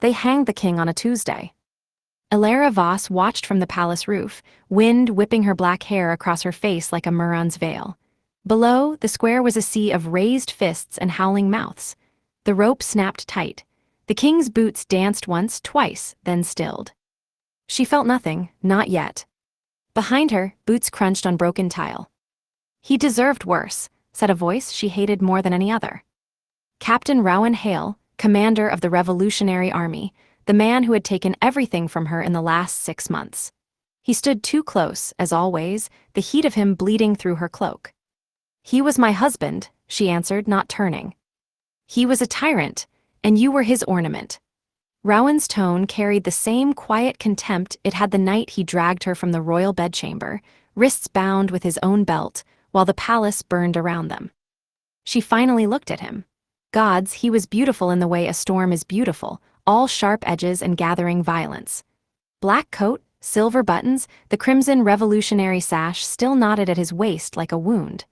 They hanged the king on a Tuesday. Elara Voss watched from the palace roof, wind whipping her black hair across her face like a Muron's veil. Below, the square was a sea of raised fists and howling mouths. The rope snapped tight. The king's boots danced once, twice, then stilled. She felt nothing, not yet. Behind her, boots crunched on broken tile. "He deserved worse," said a voice she hated more than any other. Captain Rowan Hale, commander of the Revolutionary Army, the man who had taken everything from her in the last 6 months. He stood too close, as always, the heat of him bleeding through her cloak. "He was my husband," she answered, not turning. "He was a tyrant, and you were his ornament." Rowan's tone carried the same quiet contempt it had the night he dragged her from the royal bedchamber, wrists bound with his own belt, while the palace burned around them. She finally looked at him. Gods, he was beautiful in the way a storm is beautiful, all sharp edges and gathering violence. Black coat, silver buttons, the crimson revolutionary sash still knotted at his waist like a wound.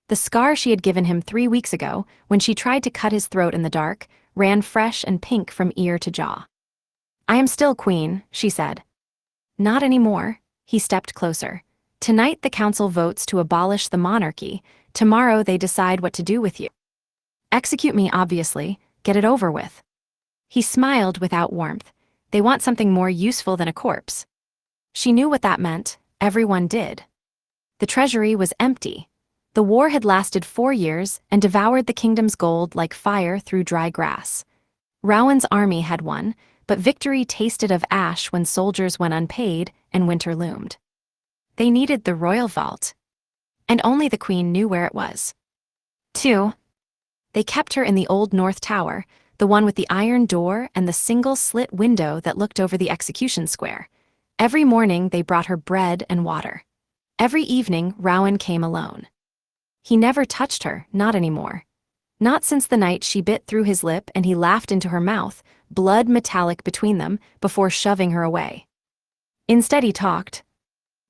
The scar she had given him 3 weeks ago, when she tried to cut his throat in the dark, ran fresh and pink from ear to jaw. "I am still queen," she said. "Not anymore." He stepped closer. "Tonight the council votes to abolish the monarchy. Tomorrow they decide what to do with you. Execute me, obviously. Get it over with." He smiled without warmth. "They want something more useful than a corpse." She knew what that meant. Everyone did. The treasury was empty. The war had lasted 4 years and devoured the kingdom's gold like fire through dry grass. Rowan's army had won, but victory tasted of ash when soldiers went unpaid and winter loomed. They needed the royal vault. And only the queen knew where it was. 2. They kept her in the old North Tower, the one with the iron door and the single slit window that looked over the execution square. Every morning they brought her bread and water. Every evening Rowan came alone. He never touched her, not anymore. Not since the night she bit through his lip and he laughed into her mouth, blood metallic between them, before shoving her away. Instead he talked.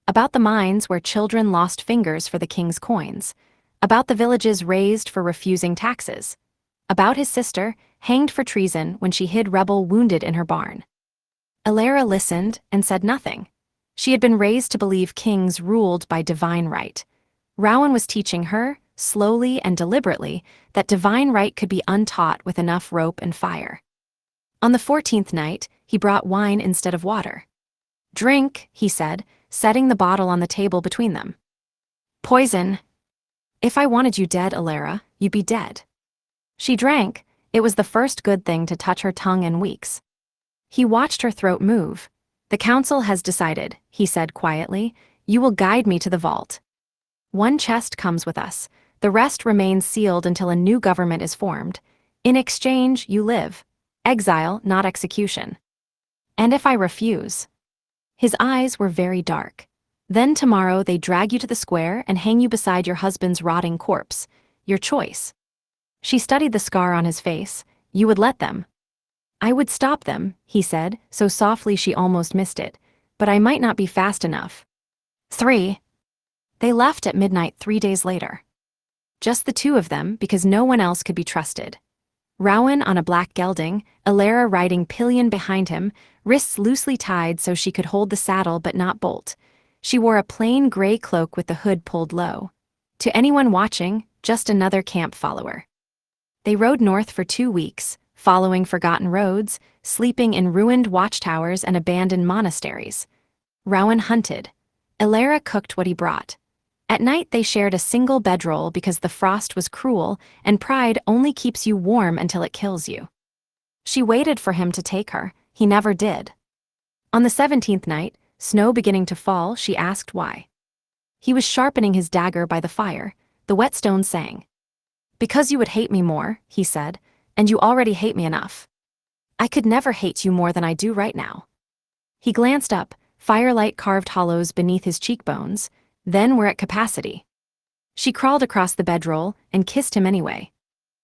About the mines where children lost fingers for the king's coins. About the villages razed for refusing taxes. About his sister, hanged for treason when she hid rebel wounded in her barn. Elara listened and said nothing. She had been raised to believe kings ruled by divine right. Rowan was teaching her, slowly and deliberately, that divine right could be untaught with enough rope and fire. On the 14th night, he brought wine instead of water. "Drink," he said, setting the bottle on the table between them. "Poison. If I wanted you dead, Elara, you'd be dead." She drank. It was the first good thing to touch her tongue in weeks. He watched her throat move. "The council has decided," he said quietly. "You will guide me to the vault. 1 chest comes with us. The rest remains sealed until a new government is formed. In exchange, you live. Exile, not execution. And if I refuse?" His eyes were very dark. "Then tomorrow they drag you to the square and hang you beside your husband's rotting corpse. Your choice." She studied the scar on his face. "You would let them?" "I would stop them," he said, so softly she almost missed it. "But I might not be fast enough." 3. They left at midnight 3 days later. Just the 2 of them, because no one else could be trusted. Rowan on a black gelding, Elara riding pillion behind him, wrists loosely tied so she could hold the saddle but not bolt. She wore a plain gray cloak with the hood pulled low. To anyone watching, just another camp follower. They rode north for 2 weeks, following forgotten roads, sleeping in ruined watchtowers and abandoned monasteries. Rowan hunted. Elara cooked what he brought. At night they shared a single bedroll because the frost was cruel and pride only keeps you warm until it kills you. She waited for him to take her. He never did. On the 17th night, snow beginning to fall, she asked why. He was sharpening his dagger by the fire. The whetstone sang. "Because you would hate me more," he said, "and you already hate me enough. I could never hate you more than I do right now." He glanced up, firelight carved hollows beneath his cheekbones. Then we're at capacity. She crawled across the bedroll and kissed him anyway.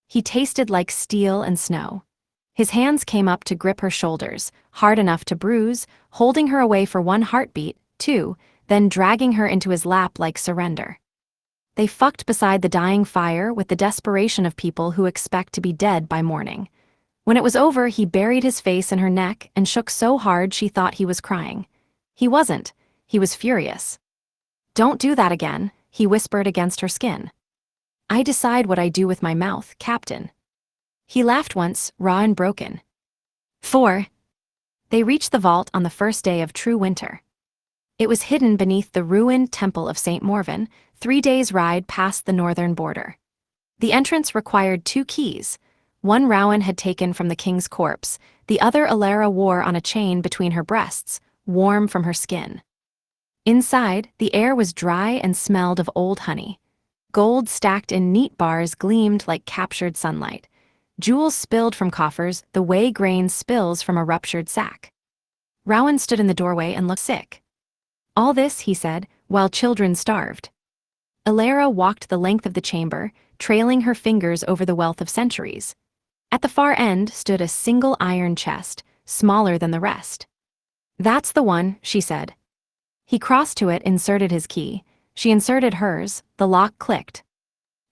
He tasted like steel and snow. His hands came up to grip her shoulders, hard enough to bruise, holding her away for 1 heartbeat, 2, then dragging her into his lap like surrender. They fucked beside the dying fire with the desperation of people who expect to be dead by morning. When it was over, he buried his face in her neck and shook so hard she thought he was crying. He wasn't. He was furious. "Don't do that again," he whispered against her skin. "I decide what I do with my mouth, Captain." He laughed once, raw and broken. 4. They reached the vault on the first day of true winter. It was hidden beneath the ruined temple of St. Morven, 3 days' ride past the northern border. The entrance required 2 keys. One Rowan had taken from the king's corpse, the other Alara wore on a chain between her breasts, warm from her skin. Inside, the air was dry and smelled of old honey. Gold stacked in neat bars gleamed like captured sunlight. Jewels spilled from coffers the way grain spills from a ruptured sack. Rowan stood in the doorway and looked sick. "All this," he said, "while children starved." Alara walked the length of the chamber, trailing her fingers over the wealth of centuries. At the far end stood a single iron chest, smaller than the rest. "That's the one," she said. He crossed to it, inserted his key. She inserted hers, the lock clicked.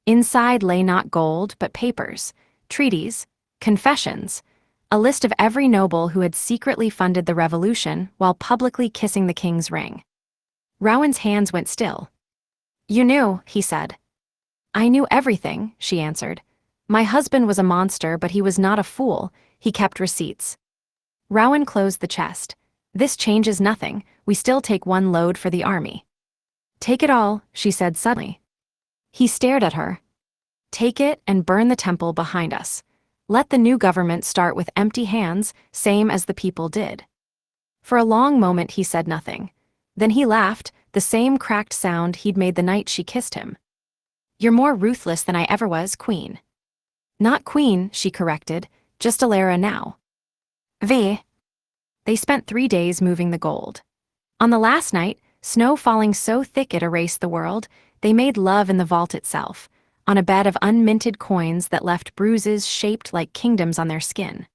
Inside lay not gold, but papers, treaties, confessions, a list of every noble who had secretly funded the revolution while publicly kissing the king's ring. Rowan's hands went still. "You knew," he said. "I knew everything," she answered. "My husband was a monster, but he was not a fool. He kept receipts." Rowan closed the chest. "This changes nothing. We still take 1 load for the army." "Take it all," she said suddenly. He stared at her. "Take it and burn the temple behind us. Let the new government start with empty hands, same as the people did." For a long moment he said nothing. Then he laughed, the same cracked sound he'd made the night she kissed him. "You're more ruthless than I ever was, Queen." "Not Queen," she corrected, "just Alara now." They spent 3 days moving the gold. On the last night, snow falling so thick it erased the world, they made love in the vault itself, on a bed of unminted coins that left bruises shaped like kingdoms on their skin.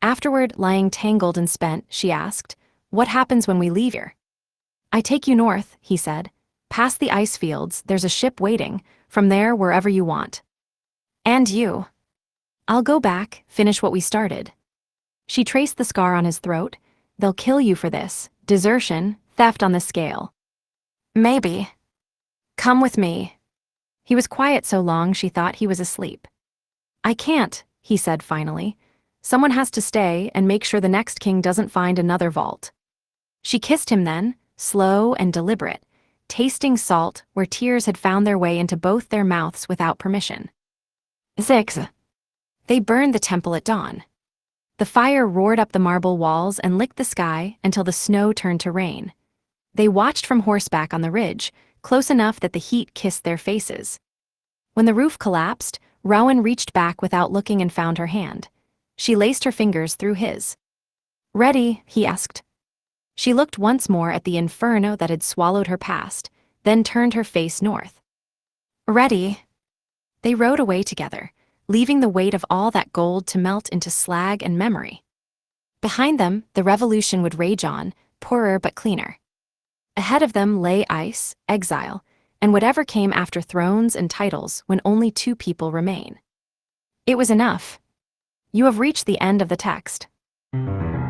Afterward, lying tangled and spent, she asked, "What happens when we leave here?" "I take you north," he said. "Past the ice fields, there's a ship waiting, from there wherever you want." "And you?" "I'll go back, finish what we started." She traced the scar on his throat. "They'll kill you for this. Desertion, theft on the scale." "Maybe. Come with me." He was quiet so long she thought he was asleep. "I can't," he said finally. "Someone has to stay and make sure the next king doesn't find another vault." She kissed him then, slow and deliberate, tasting salt where tears had found their way into both their mouths without permission. 6. They burned the temple at dawn. The fire roared up the marble walls and licked the sky until the snow turned to rain. They watched from horseback on the ridge, close enough that the heat kissed their faces. When the roof collapsed, Rowan reached back without looking and found her hand. She laced her fingers through his. "Ready?" he asked. She looked once more at the inferno that had swallowed her past, then turned her face north. "Ready." They rode away together, leaving the weight of all that gold to melt into slag and memory. Behind them, the revolution would rage on, poorer but cleaner. Ahead of them lay ice, exile, and whatever came after thrones and titles when only 2 people remain. It was enough. You have reached the end of the text.